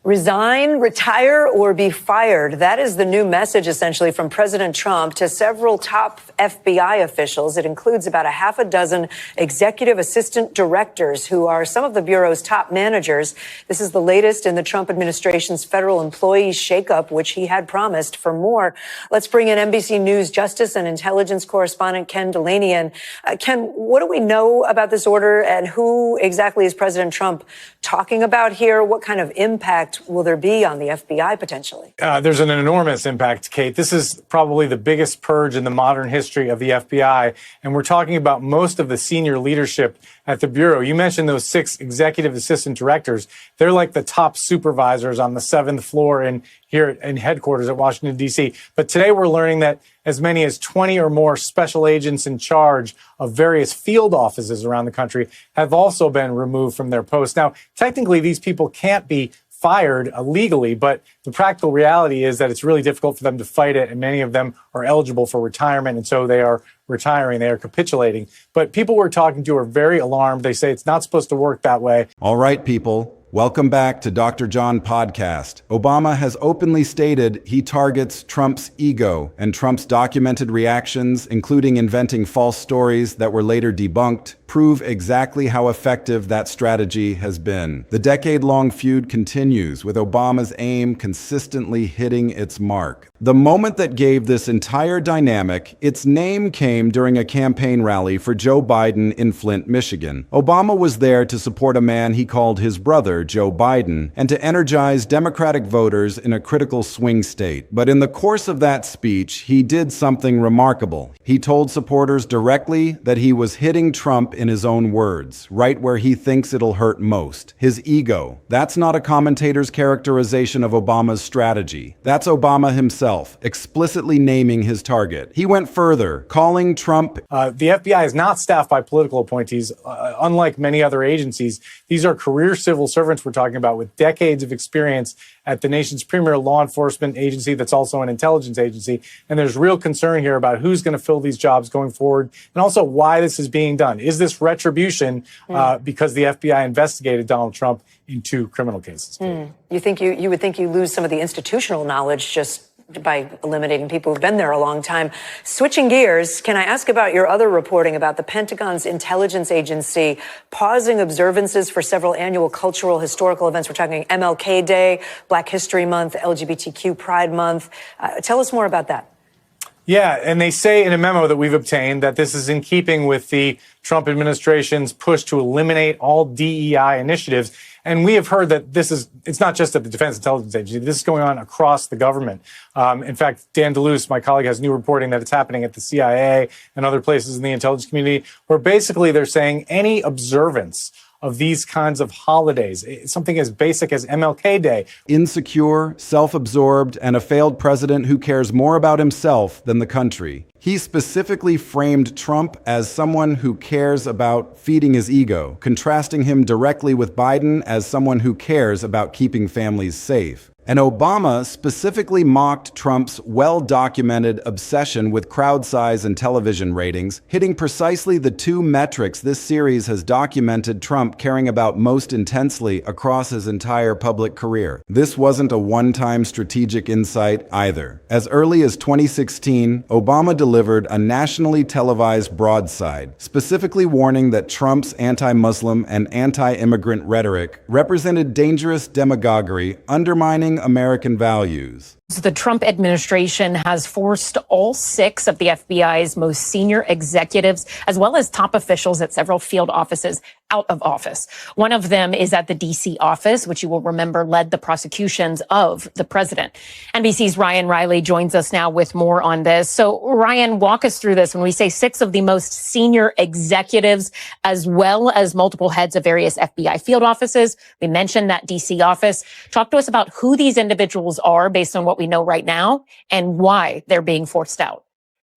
Resign, retire, or be fired. That is the new message, essentially, from President Trump to several top FBI officials. It includes about a half a dozen executive assistant directors who are some of the Bureau's top managers. This is the latest in the Trump administration's federal employee shakeup, which he had promised. For more, let's bring in NBC News Justice and Intelligence correspondent Ken Delanian. Ken, what do we know about this order, and who exactly is President Trump talking about here? What kind of impact will there be on the FBI potentially? There's an enormous impact, Kate. This is probably the biggest purge in the modern history of the FBI. And we're talking about most of the senior leadership at the Bureau. You mentioned those 6 executive assistant directors. They're like the top supervisors on the 7th floor here in headquarters at Washington, D.C. But today we're learning that as many as 20 or more special agents in charge of various field offices around the country have also been removed from their posts. Now, technically, these people can't be fired illegally, but the practical reality is that it's really difficult for them to fight it, and many of them are eligible for retirement, and so they are retiring, they are capitulating. But people we're talking to are very alarmed. They say it's not supposed to work that way. All right, people. Welcome back to Dr. John Podcast. Obama has openly stated he targets Trump's ego, and Trump's documented reactions, including inventing false stories that were later debunked, prove exactly how effective that strategy has been. The decade-long feud continues, with Obama's aim consistently hitting its mark. The moment that gave this entire dynamic its name came during a campaign rally for Joe Biden in Flint, Michigan. Obama was there to support a man he called his brother, Joe Biden, and to energize Democratic voters in a critical swing state. But in the course of that speech, he did something remarkable. He told supporters directly that he was hitting Trump in his own words, right where he thinks it'll hurt most, his ego. That's not a commentator's characterization of Obama's strategy. That's Obama himself, explicitly naming his target. He went further, calling Trump... The FBI is not staffed by political appointees. Unlike many other agencies, these are career civil servants we're talking about with decades of experience at the nation's premier law enforcement agency that's also an intelligence agency. And there's real concern here about who's going to fill these jobs going forward, and also why this is being done. Is this retribution because the FBI investigated Donald Trump in 2 criminal cases? You think you would think you lose some of the institutional knowledge just by eliminating people who've been there a long time. Switching gears, can I ask about your other reporting about the Pentagon's intelligence agency pausing observances for several annual cultural historical events? We're talking MLK Day, Black History Month, LGBTQ Pride Month. Tell us more about that. Yeah, and they say in a memo that we've obtained that this is in keeping with the Trump administration's push to eliminate all DEI initiatives. And we have heard that it's not just at the Defense Intelligence Agency. This is going on across the government. In fact, Dan DeLuce, my colleague, has new reporting that it's happening at the CIA and other places in the intelligence community, where basically they're saying any observance of these kinds of holidays, something as basic as MLK Day. Insecure, self-absorbed, and a failed president who cares more about himself than the country. He specifically framed Trump as someone who cares about feeding his ego, contrasting him directly with Biden as someone who cares about keeping families safe. And Obama specifically mocked Trump's well-documented obsession with crowd size and television ratings, hitting precisely the 2 metrics this series has documented Trump caring about most intensely across his entire public career. This wasn't a one-time strategic insight either. As early as 2016, Obama delivered a nationally televised broadside, specifically warning that Trump's anti-Muslim and anti-immigrant rhetoric represented dangerous demagoguery, undermining American values. The Trump administration has forced all 6 of the FBI's most senior executives, as well as top officials at several field offices, out of office. One of them is at the D.C. office, which you will remember led the prosecutions of the president. NBC's Ryan Riley joins us now with more on this. So, Ryan, walk us through this. When we say 6 of the most senior executives, as well as multiple heads of various FBI field offices, we mentioned that D.C. office. Talk to us about who these individuals are based on what we know right now and why they're being forced out.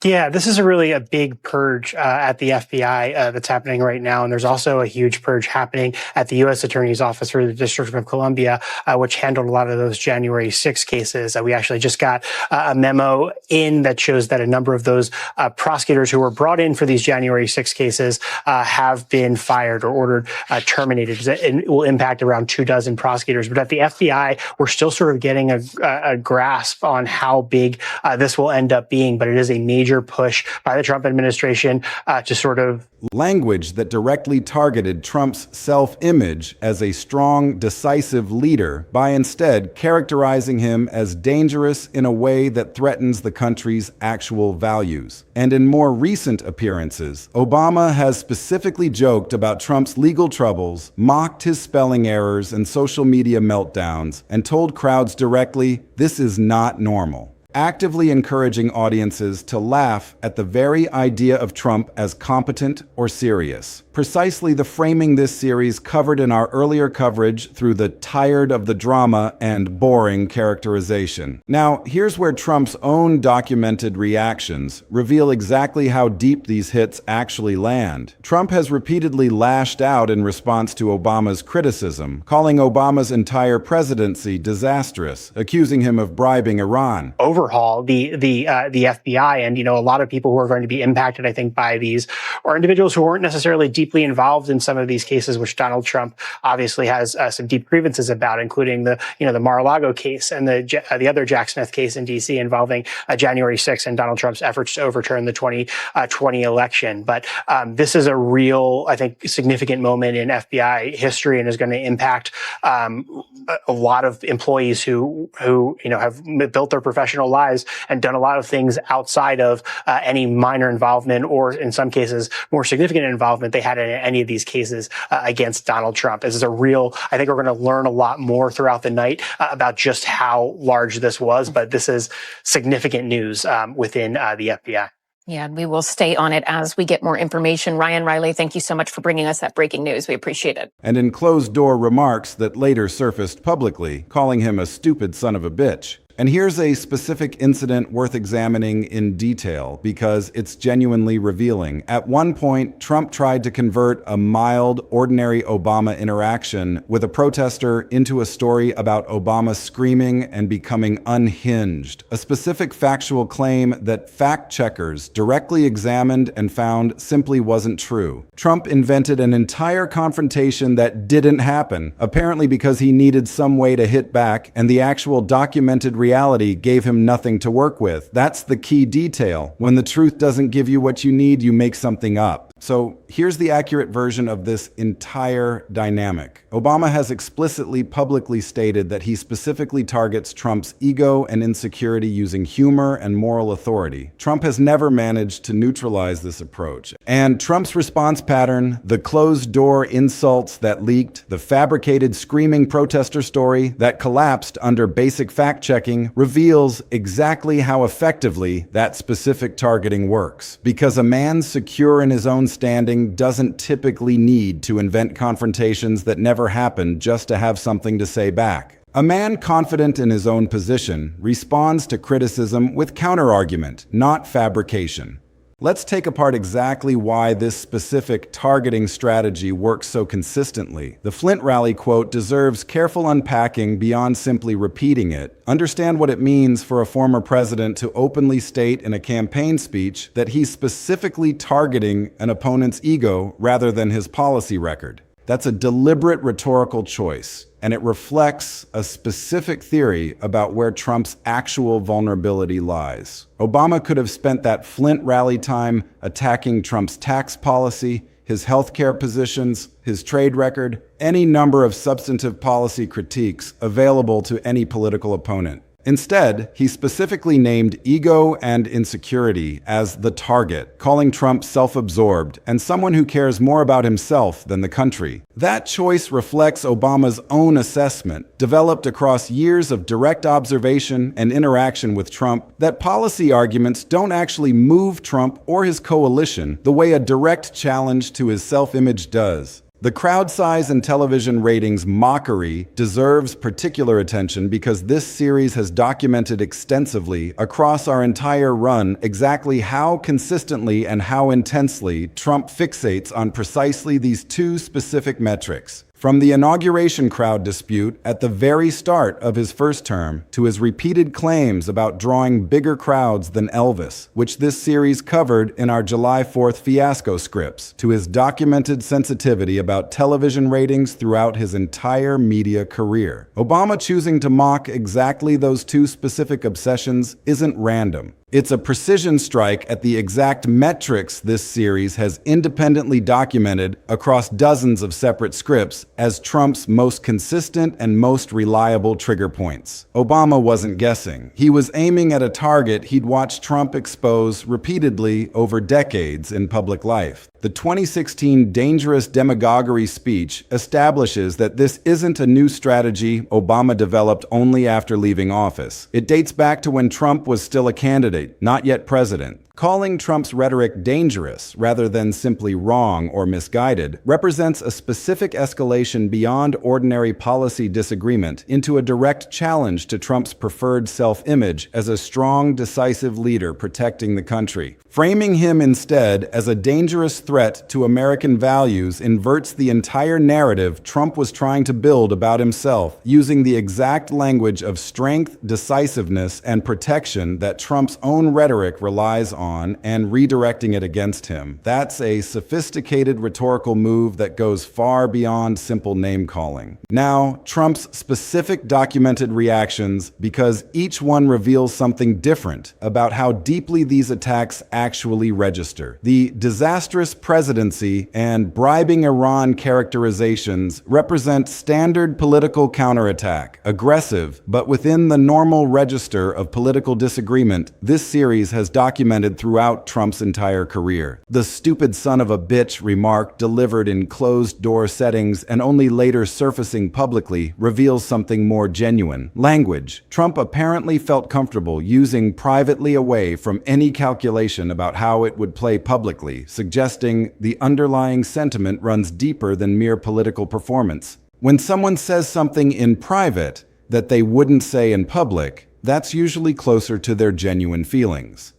Yeah, this is a big purge at the FBI that's happening right now. And there's also a huge purge happening at the U.S. Attorney's Office for the District of Columbia, which handled a lot of those January 6 cases. We actually just got a memo in that shows that a number of those prosecutors who were brought in for these January 6 cases have been fired or ordered terminated. It will impact around 24 prosecutors. But at the FBI, we're still sort of getting a grasp on how big this will end up being. But it is a major push by the Trump administration to sort of language that directly targeted Trump's self-image as a strong, decisive leader by instead characterizing him as dangerous in a way that threatens the country's actual values. And in more recent appearances, Obama has specifically joked about Trump's legal troubles, mocked his spelling errors and social media meltdowns, and told crowds directly, "This is not normal," actively encouraging audiences to laugh at the very idea of Trump as competent or serious. Precisely the framing this series covered in our earlier coverage through the tired of the drama and boring characterization. Now, here's where Trump's own documented reactions reveal exactly how deep these hits actually land. Trump has repeatedly lashed out in response to Obama's criticism, calling Obama's entire presidency disastrous, accusing him of bribing Iran. Overhaul the FBI, and a lot of people who are going to be impacted, I think, by these are individuals who weren't necessarily deeply involved in some of these cases, which Donald Trump obviously has some deep grievances about, including the Mar-a-Lago case and the other Jack Smith case in D.C. involving January 6th and Donald Trump's efforts to overturn the 2020 election. But this is a real, I think, significant moment in FBI history and is going to impact a lot of employees who have built their professional lives and done a lot of things outside of any minor involvement or, in some cases, more significant involvement they had in any of these cases against Donald Trump. This is I think we're going to learn a lot more throughout the night about just how large this was, but this is significant news within the FBI. Yeah, and we will stay on it as we get more information. Ryan Riley, thank you so much for bringing us that breaking news. We appreciate it. And in closed-door remarks that later surfaced publicly, calling him a stupid son of a bitch. And here's a specific incident worth examining in detail because it's genuinely revealing. At one point, Trump tried to convert a mild, ordinary Obama interaction with a protester into a story about Obama screaming and becoming unhinged, a specific factual claim that fact checkers directly examined and found simply wasn't true. Trump invented an entire confrontation that didn't happen, apparently because he needed some way to hit back, and the actual documented reality gave him nothing to work with. That's the key detail. When the truth doesn't give you what you need, you make something up. So here's the accurate version of this entire dynamic. Obama has explicitly publicly stated that he specifically targets Trump's ego and insecurity using humor and moral authority. Trump has never managed to neutralize this approach. And Trump's response pattern, the closed-door insults that leaked, the fabricated screaming protester story that collapsed under basic fact-checking, reveals exactly how effectively that specific targeting works. Because a man secure in his own standing doesn't typically need to invent confrontations that never happen just to have something to say back. A man confident in his own position responds to criticism with counterargument, not fabrication. Let's take apart exactly why this specific targeting strategy works so consistently. The Flint rally quote deserves careful unpacking beyond simply repeating it. Understand what it means for a former president to openly state in a campaign speech that he's specifically targeting an opponent's ego rather than his policy record. That's a deliberate rhetorical choice, and it reflects a specific theory about where Trump's actual vulnerability lies. Obama could have spent that Flint rally time attacking Trump's tax policy, his healthcare positions, his trade record, any number of substantive policy critiques available to any political opponent. Instead, he specifically named ego and insecurity as the target, calling Trump self-absorbed and someone who cares more about himself than the country. That choice reflects Obama's own assessment, developed across years of direct observation and interaction with Trump, that policy arguments don't actually move Trump or his coalition the way a direct challenge to his self-image does. The crowd size and television ratings mockery deserves particular attention because this series has documented extensively across our entire run exactly how consistently and how intensely Trump fixates on precisely these two specific metrics. From the inauguration crowd dispute at the very start of his first term to his repeated claims about drawing bigger crowds than Elvis, which this series covered in our July 4th fiasco scripts, to his documented sensitivity about television ratings throughout his entire media career. Obama choosing to mock exactly those two specific obsessions isn't random. It's a precision strike at the exact metrics this series has independently documented across dozens of separate scripts as Trump's most consistent and most reliable trigger points. Obama wasn't guessing. He was aiming at a target he'd watched Trump expose repeatedly over decades in public life. The 2016 dangerous demagoguery speech establishes that this isn't a new strategy Obama developed only after leaving office. It dates back to when Trump was still a candidate, not yet president. Calling Trump's rhetoric dangerous rather than simply wrong or misguided represents a specific escalation beyond ordinary policy disagreement into a direct challenge to Trump's preferred self-image as a strong, decisive leader protecting the country. Framing him instead as a dangerous threat to American values inverts the entire narrative Trump was trying to build about himself, using the exact language of strength, decisiveness, and protection that Trump's own rhetoric relies on, and redirecting it against him. That's a sophisticated rhetorical move that goes far beyond simple name-calling. Now, Trump's specific documented reactions, because each one reveals something different about how deeply these attacks actually register. The disastrous presidency and bribing Iran characterizations represent standard political counterattack, aggressive, but within the normal register of political disagreement this series has documented throughout Trump's entire career. The stupid son of a bitch remark delivered in closed-door settings and only later surfacing publicly reveals something more genuine. Language. Trump apparently felt comfortable using privately away from any calculation about how it would play publicly, suggesting the underlying sentiment runs deeper than mere political performance. When someone says something in private that they wouldn't say in public, that's usually closer to their genuine feelings.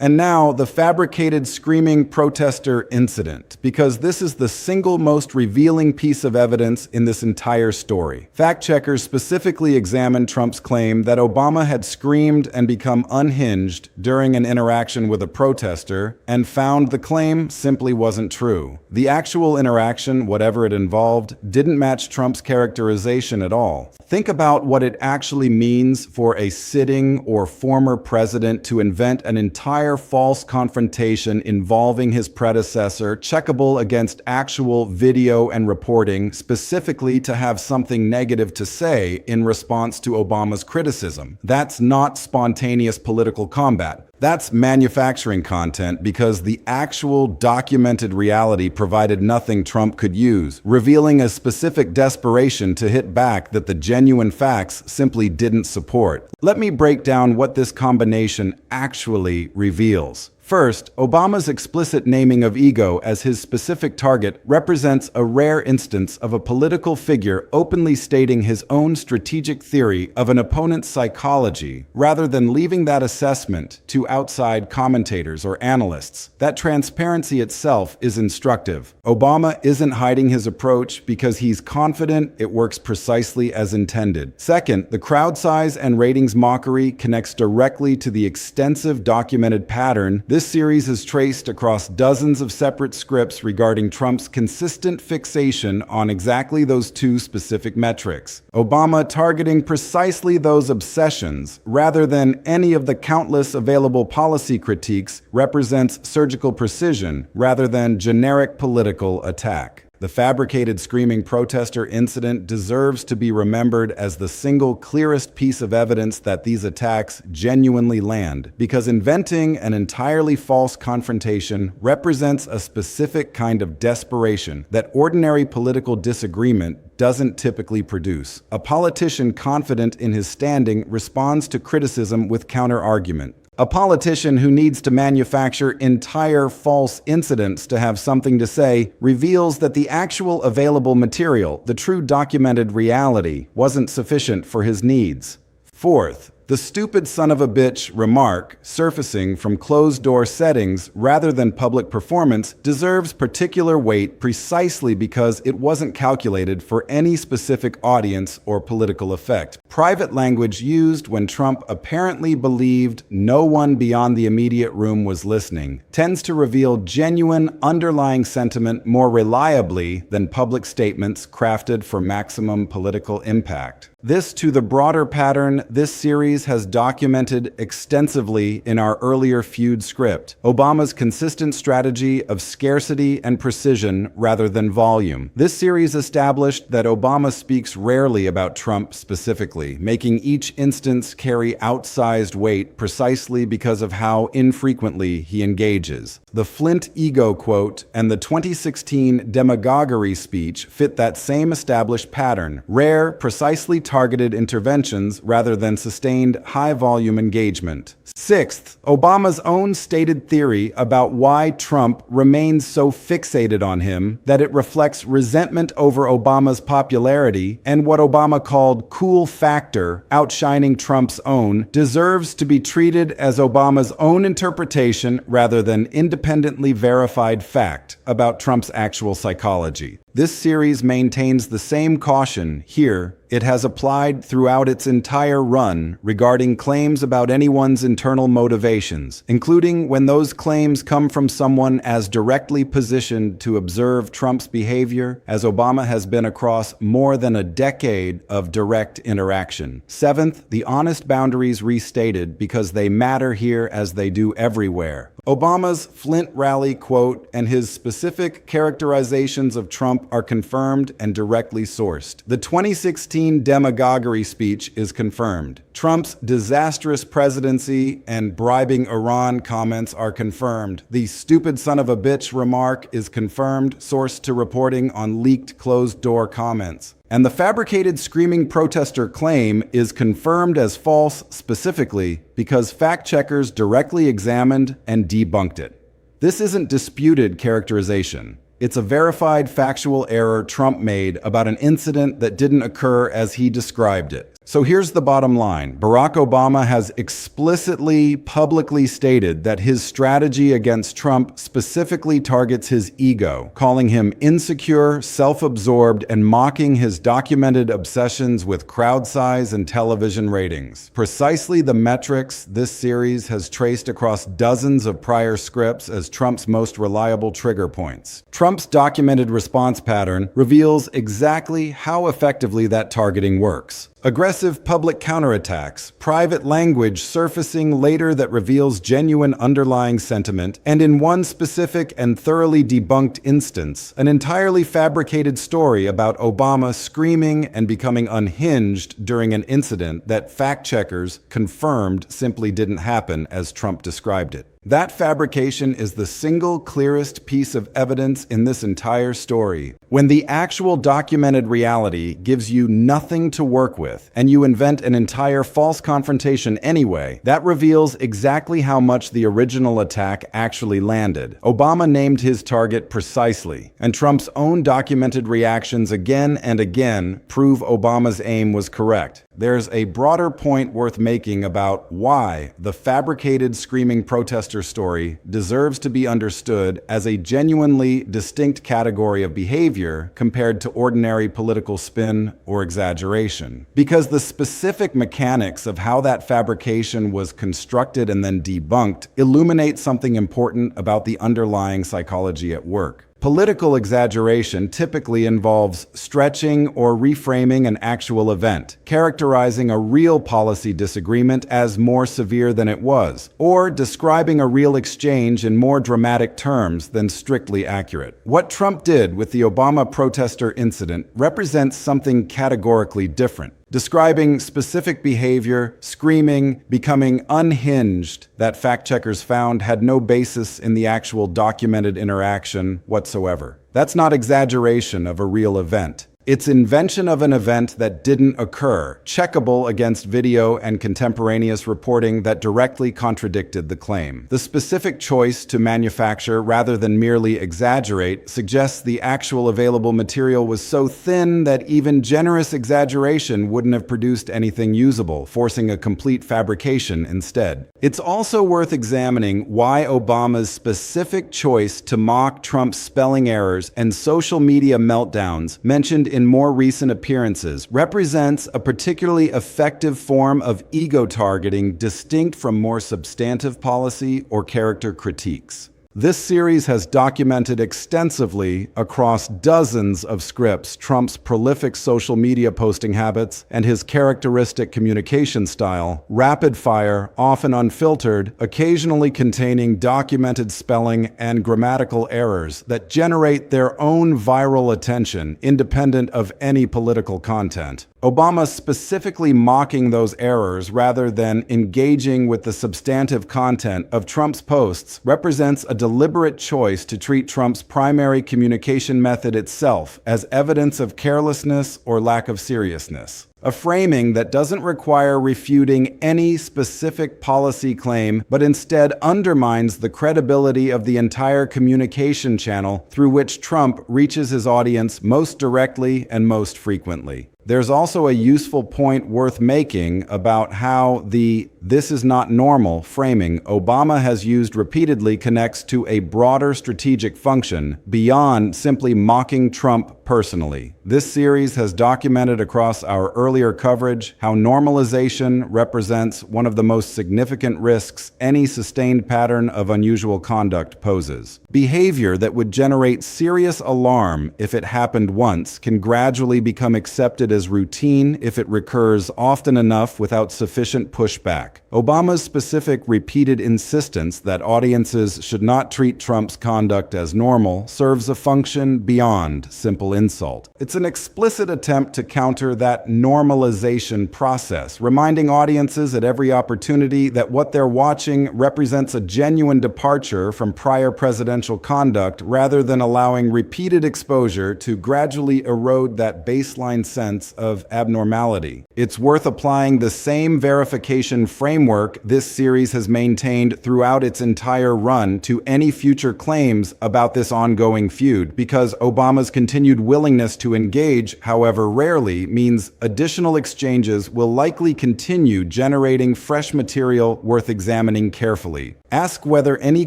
And now, the fabricated screaming protester incident, because this is the single most revealing piece of evidence in this entire story. Fact-checkers specifically examined Trump's claim that Obama had screamed and become unhinged during an interaction with a protester and found the claim simply wasn't true. The actual interaction, whatever it involved, didn't match Trump's characterization at all. Think about what it actually means for a sitting or former president to invent an entire false confrontation involving his predecessor, checkable against actual video and reporting, specifically to have something negative to say in response to Obama's criticism. That's not spontaneous political combat. That's manufacturing content because the actual documented reality provided nothing Trump could use, revealing a specific desperation to hit back that the genuine facts simply didn't support. Let me break down what this combination actually reveals. First, Obama's explicit naming of ego as his specific target represents a rare instance of a political figure openly stating his own strategic theory of an opponent's psychology, rather than leaving that assessment to outside commentators or analysts. That transparency itself is instructive. Obama isn't hiding his approach because he's confident it works precisely as intended. Second, the crowd size and ratings mockery connects directly to the extensive documented pattern this series is traced across dozens of separate scripts regarding Trump's consistent fixation on exactly those two specific metrics. Obama targeting precisely those obsessions, rather than any of the countless available policy critiques, represents surgical precision rather than generic political attack. The fabricated screaming protester incident deserves to be remembered as the single clearest piece of evidence that these attacks genuinely land, because inventing an entirely false confrontation represents a specific kind of desperation that ordinary political disagreement doesn't typically produce. A politician confident in his standing responds to criticism with counter-argument. A politician who needs to manufacture entire false incidents to have something to say reveals that the actual available material, the true documented reality, wasn't sufficient for his needs. Fourth, the stupid son of a bitch remark, surfacing from closed-door settings rather than public performance, deserves particular weight precisely because it wasn't calculated for any specific audience or political effect. Private language used when Trump apparently believed no one beyond the immediate room was listening tends to reveal genuine underlying sentiment more reliably than public statements crafted for maximum political impact. This to the broader pattern this series has documented extensively in our earlier feud script, Obama's consistent strategy of scarcity and precision rather than volume. This series established that Obama speaks rarely about Trump specifically, making each instance carry outsized weight precisely because of how infrequently he engages. The Flint ego quote and the 2016 demagoguery speech fit that same established pattern, rare, precisely targeted interventions rather than sustained high-volume engagement. Sixth, Obama's own stated theory about why Trump remains so fixated on him that it reflects resentment over Obama's popularity and what Obama called cool factor outshining Trump's own deserves to be treated as Obama's own interpretation rather than independently verified fact about Trump's actual psychology. This series maintains the same caution here it has applied throughout its entire run regarding claims about anyone's internal motivations, including when those claims come from someone as directly positioned to observe Trump's behavior as Obama has been across more than a decade of direct interaction. Seventh, the honest boundaries restated because they matter here as they do everywhere. Obama's Flint rally quote and his specific characterizations of Trump are confirmed and directly sourced. The 2016 demagoguery speech is confirmed. Trump's disastrous presidency and bribing Iran comments are confirmed. The stupid son of a bitch remark is confirmed, sourced to reporting on leaked closed-door comments. And the fabricated screaming protester claim is confirmed as false specifically because fact-checkers directly examined and debunked it. This isn't disputed characterization. It's a verified factual error Trump made about an incident that didn't occur as he described it. So here's the bottom line. Barack Obama has explicitly, publicly stated that his strategy against Trump specifically targets his ego, calling him insecure, self-absorbed, and mocking his documented obsessions with crowd size and television ratings. Precisely the metrics this series has traced across dozens of prior scripts as Trump's most reliable trigger points. Trump's documented response pattern reveals exactly how effectively that targeting works. Aggressive public counterattacks, private language surfacing later that reveals genuine underlying sentiment, and in one specific and thoroughly debunked instance, an entirely fabricated story about Obama screaming and becoming unhinged during an incident that fact-checkers confirmed simply didn't happen as Trump described it. That fabrication is the single clearest piece of evidence in this entire story. When the actual documented reality gives you nothing to work with, and you invent an entire false confrontation anyway, that reveals exactly how much the original attack actually landed. Obama named his target precisely, and Trump's own documented reactions again and again prove Obama's aim was correct. There's a broader point worth making about why the fabricated screaming protester story deserves to be understood as a genuinely distinct category of behavior compared to ordinary political spin or exaggeration. Because the specific mechanics of how that fabrication was constructed and then debunked illuminate something important about the underlying psychology at work. Political exaggeration typically involves stretching or reframing an actual event, characterizing a real policy disagreement as more severe than it was, or describing a real exchange in more dramatic terms than strictly accurate. What Trump did with the Obama protester incident represents something categorically different. Describing specific behavior, screaming, becoming unhinged that fact-checkers found had no basis in the actual documented interaction whatsoever. That's not exaggeration of a real event. Its invention of an event that didn't occur, checkable against video and contemporaneous reporting that directly contradicted the claim. The specific choice to manufacture rather than merely exaggerate suggests the actual available material was so thin that even generous exaggeration wouldn't have produced anything usable, forcing a complete fabrication instead. It's also worth examining why Obama's specific choice to mock Trump's spelling errors and social media meltdowns mentioned in more recent appearances represents a particularly effective form of ego targeting distinct from more substantive policy or character critiques. This series has documented extensively across dozens of scripts Trump's prolific social media posting habits and his characteristic communication style, rapid fire, often unfiltered, occasionally containing documented spelling and grammatical errors that generate their own viral attention independent of any political content. Obama specifically mocking those errors rather than engaging with the substantive content of Trump's posts represents a deliberate choice to treat Trump's primary communication method itself as evidence of carelessness or lack of seriousness. A framing that doesn't require refuting any specific policy claim, but instead undermines the credibility of the entire communication channel through which Trump reaches his audience most directly and most frequently. There's also a useful point worth making about how the "this is not normal" framing Obama has used repeatedly connects to a broader strategic function beyond simply mocking Trump personally. This series has documented across our earlier coverage how normalization represents one of the most significant risks any sustained pattern of unusual conduct poses. Behavior that would generate serious alarm if it happened once can gradually become accepted as routine if it recurs often enough without sufficient pushback. Obama's specific repeated insistence that audiences should not treat Trump's conduct as normal serves a function beyond simple insult. It's an explicit attempt to counter that normalization process, reminding audiences at every opportunity that what they're watching represents a genuine departure from prior presidential conduct rather than allowing repeated exposure to gradually erode that baseline sense of abnormality. It's worth applying the same verification framework this series has maintained throughout its entire run to any future claims about this ongoing feud, because Obama's continued willingness to engage, however rarely, means additional exchanges will likely continue generating fresh material worth examining carefully. Ask whether any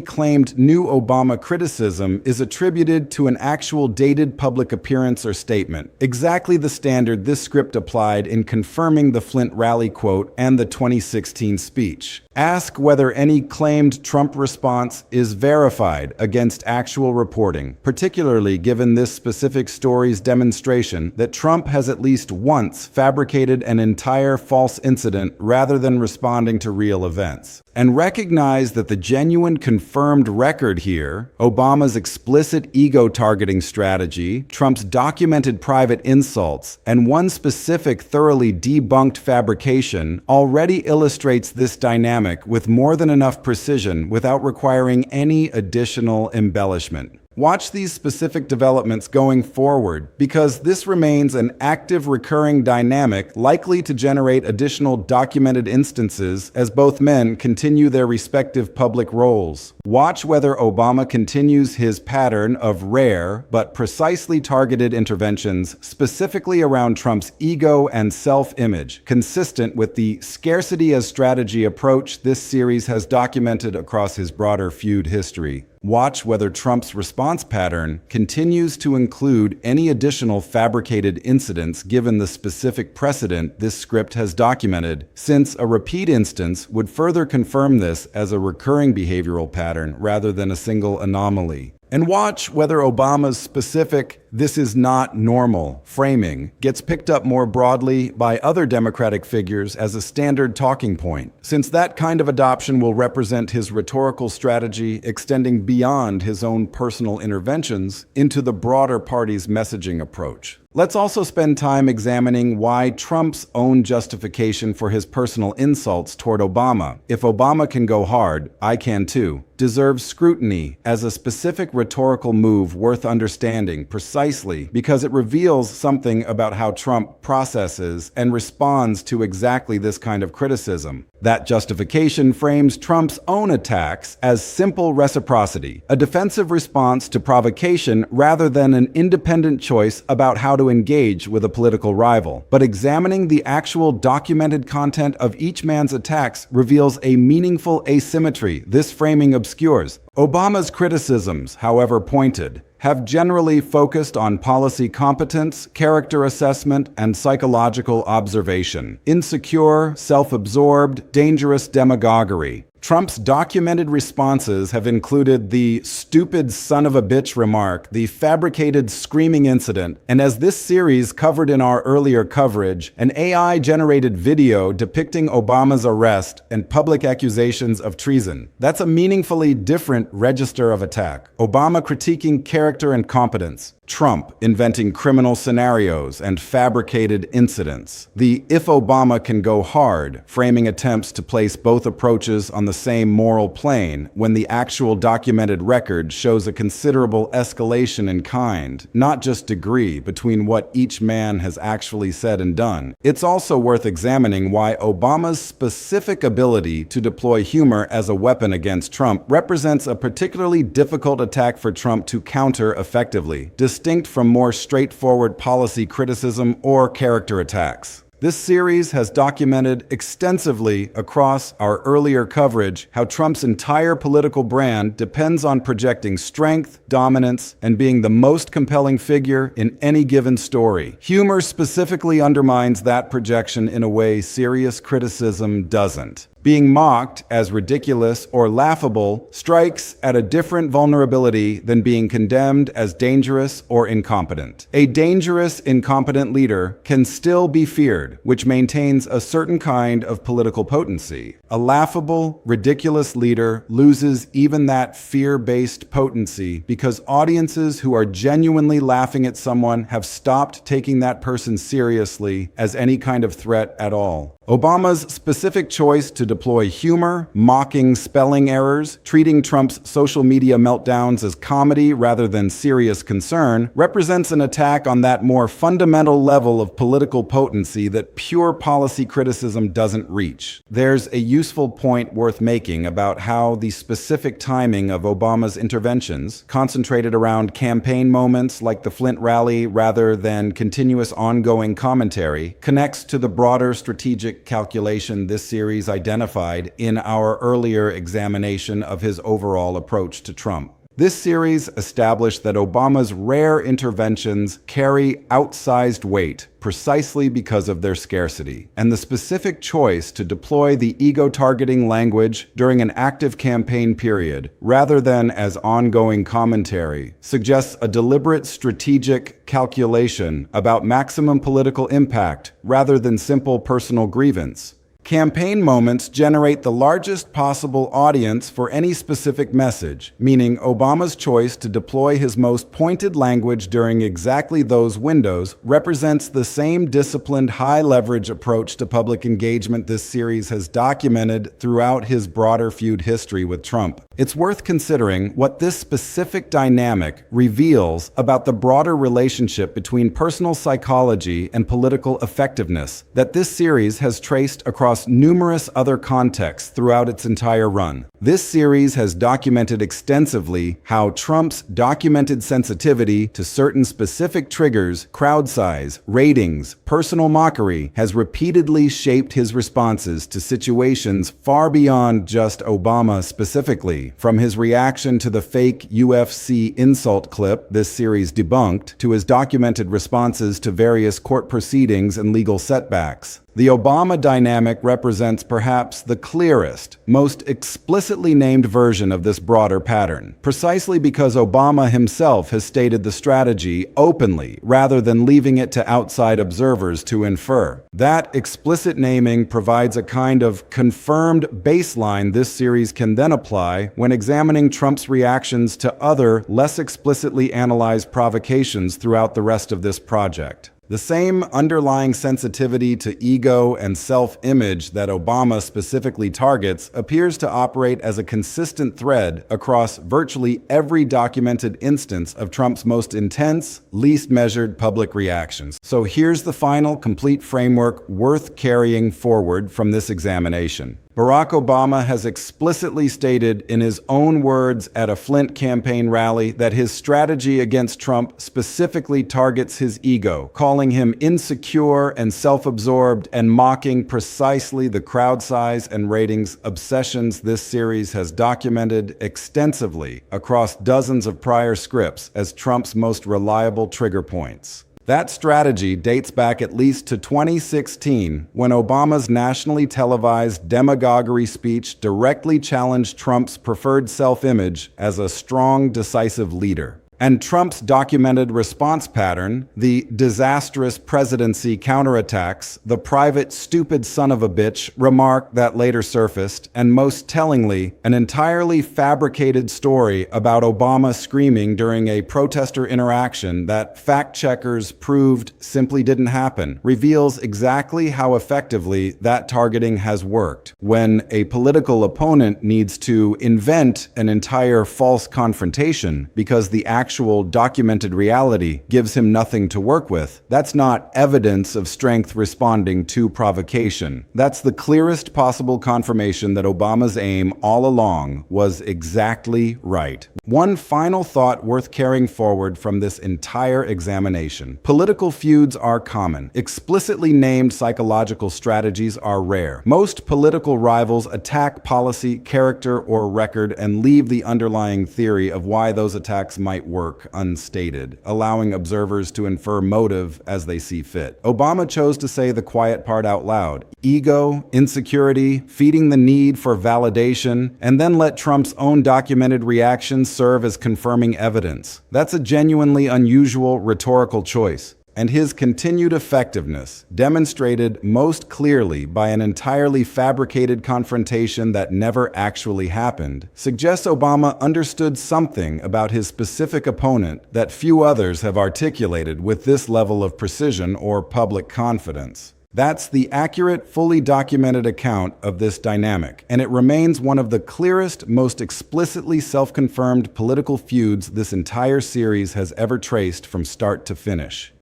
claimed new Obama criticism is attributed to an actual dated public appearance or statement, exactly the standard this script applied in confirming the Flint rally quote and the 2016 speech. Ask whether any claimed Trump response is verified against actual reporting, particularly given this specific story's demonstration that Trump has at least once fabricated an entire false incident rather than responding to real events. And recognize that the genuine confirmed record here, Obama's explicit ego-targeting strategy, Trump's documented private insults, and one specific thoroughly debunked fabrication already illustrates this dynamic with more than enough precision without requiring any additional embellishment. Watch these specific developments going forward, because this remains an active recurring dynamic likely to generate additional documented instances as both men continue their respective public roles. Watch whether Obama continues his pattern of rare but precisely targeted interventions specifically around Trump's ego and self-image, consistent with the scarcity as strategy approach this series has documented across his broader feud history. Watch whether Trump's response pattern continues to include any additional fabricated incidents given the specific precedent this script has documented, since a repeat instance would further confirm this as a recurring behavioral pattern rather than a single anomaly. And watch whether Obama's specific "this is not normal" framing gets picked up more broadly by other Democratic figures as a standard talking point, since that kind of adoption will represent his rhetorical strategy extending beyond his own personal interventions into the broader party's messaging approach. Let's also spend time examining why Trump's own justification for his personal insults toward Obama, "If Obama can go hard, I can too," deserves scrutiny as a specific rhetorical move worth understanding precisely because it reveals something about how Trump processes and responds to exactly this kind of criticism. That justification frames Trump's own attacks as simple reciprocity, a defensive response to provocation rather than an independent choice about how to engage with a political rival. But examining the actual documented content of each man's attacks reveals a meaningful asymmetry this framing obscures. Obama's criticisms, however pointed, have generally focused on policy competence, character assessment, and psychological observation. Insecure, self-absorbed, dangerous demagoguery. Trump's documented responses have included the "stupid son of a bitch" remark, the fabricated screaming incident, and as this series covered in our earlier coverage, an AI-generated video depicting Obama's arrest and public accusations of treason. That's a meaningfully different register of attack. Obama critiquing character and competence. Trump inventing criminal scenarios and fabricated incidents. The "if Obama can go hard" framing attempts to place both approaches on the same moral plane when the actual documented record shows a considerable escalation in kind, not just degree, between what each man has actually said and done. It's also worth examining why Obama's specific ability to deploy humor as a weapon against Trump represents a particularly difficult attack for Trump to counter effectively, distinct from more straightforward policy criticism or character attacks. This series has documented extensively across our earlier coverage how Trump's entire political brand depends on projecting strength, dominance, and being the most compelling figure in any given story. Humor specifically undermines that projection in a way serious criticism doesn't. Being mocked as ridiculous or laughable strikes at a different vulnerability than being condemned as dangerous or incompetent. A dangerous, incompetent leader can still be feared, which maintains a certain kind of political potency. A laughable, ridiculous leader loses even that fear-based potency because audiences who are genuinely laughing at someone have stopped taking that person seriously as any kind of threat at all. Obama's specific choice to deploy humor, mocking spelling errors, treating Trump's social media meltdowns as comedy rather than serious concern, represents an attack on that more fundamental level of political potency that pure policy criticism doesn't reach. There's a useful point worth making about how the specific timing of Obama's interventions, concentrated around campaign moments like the Flint rally rather than continuous ongoing commentary, connects to the broader strategic calculation this series identified in our earlier examination of his overall approach to Trump. This series established that Obama's rare interventions carry outsized weight precisely because of their scarcity, and the specific choice to deploy the ego-targeting language during an active campaign period, rather than as ongoing commentary, suggests a deliberate strategic calculation about maximum political impact rather than simple personal grievance. Campaign moments generate the largest possible audience for any specific message, meaning Obama's choice to deploy his most pointed language during exactly those windows represents the same disciplined, high-leverage approach to public engagement this series has documented throughout his broader feud history with Trump. It's worth considering what this specific dynamic reveals about the broader relationship between personal psychology and political effectiveness that this series has traced across numerous other contexts throughout its entire run. This series has documented extensively how Trump's documented sensitivity to certain specific triggers, crowd size, ratings, personal mockery, has repeatedly shaped his responses to situations far beyond just Obama specifically. From his reaction to the fake UFC insult clip this series debunked, to his documented responses to various court proceedings and legal setbacks. The Obama dynamic represents perhaps the clearest, most explicitly named version of this broader pattern, precisely because Obama himself has stated the strategy openly rather than leaving it to outside observers to infer. That explicit naming provides a kind of confirmed baseline this series can then apply when examining Trump's reactions to other, less explicitly analyzed provocations throughout the rest of this project. The same underlying sensitivity to ego and self-image that Obama specifically targets appears to operate as a consistent thread across virtually every documented instance of Trump's most intense, least measured public reactions. So here's the final, complete framework worth carrying forward from this examination. Barack Obama has explicitly stated in his own words at a Flint campaign rally that his strategy against Trump specifically targets his ego, calling him insecure and self-absorbed and mocking precisely the crowd size and ratings obsessions this series has documented extensively across dozens of prior scripts as Trump's most reliable trigger points. That strategy dates back at least to 2016, when Obama's nationally televised demagoguery speech directly challenged Trump's preferred self-image as a strong, decisive leader. And Trump's documented response pattern, the disastrous presidency counterattacks, the private stupid son of a bitch remark that later surfaced, and most tellingly, an entirely fabricated story about Obama screaming during a protester interaction that fact-checkers proved simply didn't happen, reveals exactly how effectively that targeting has worked. When a political opponent needs to invent an entire false confrontation because the actual documented reality gives him nothing to work with, that's not evidence of strength responding to provocation. That's the clearest possible confirmation that Obama's aim all along was exactly right. One final thought worth carrying forward from this entire examination. Political feuds are common. Explicitly named psychological strategies are rare. Most political rivals attack policy, character, or record and leave the underlying theory of why those attacks might work unstated, allowing observers to infer motive as they see fit. Obama chose to say the quiet part out loud. Ego, insecurity, feeding the need for validation, and then let Trump's own documented reactions serve as confirming evidence. That's a genuinely unusual rhetorical choice. And his continued effectiveness, demonstrated most clearly by an entirely fabricated confrontation that never actually happened, suggests Obama understood something about his specific opponent that few others have articulated with this level of precision or public confidence. That's the accurate, fully documented account of this dynamic, and it remains one of the clearest, most explicitly self-confirmed political feuds this entire series has ever traced from start to finish.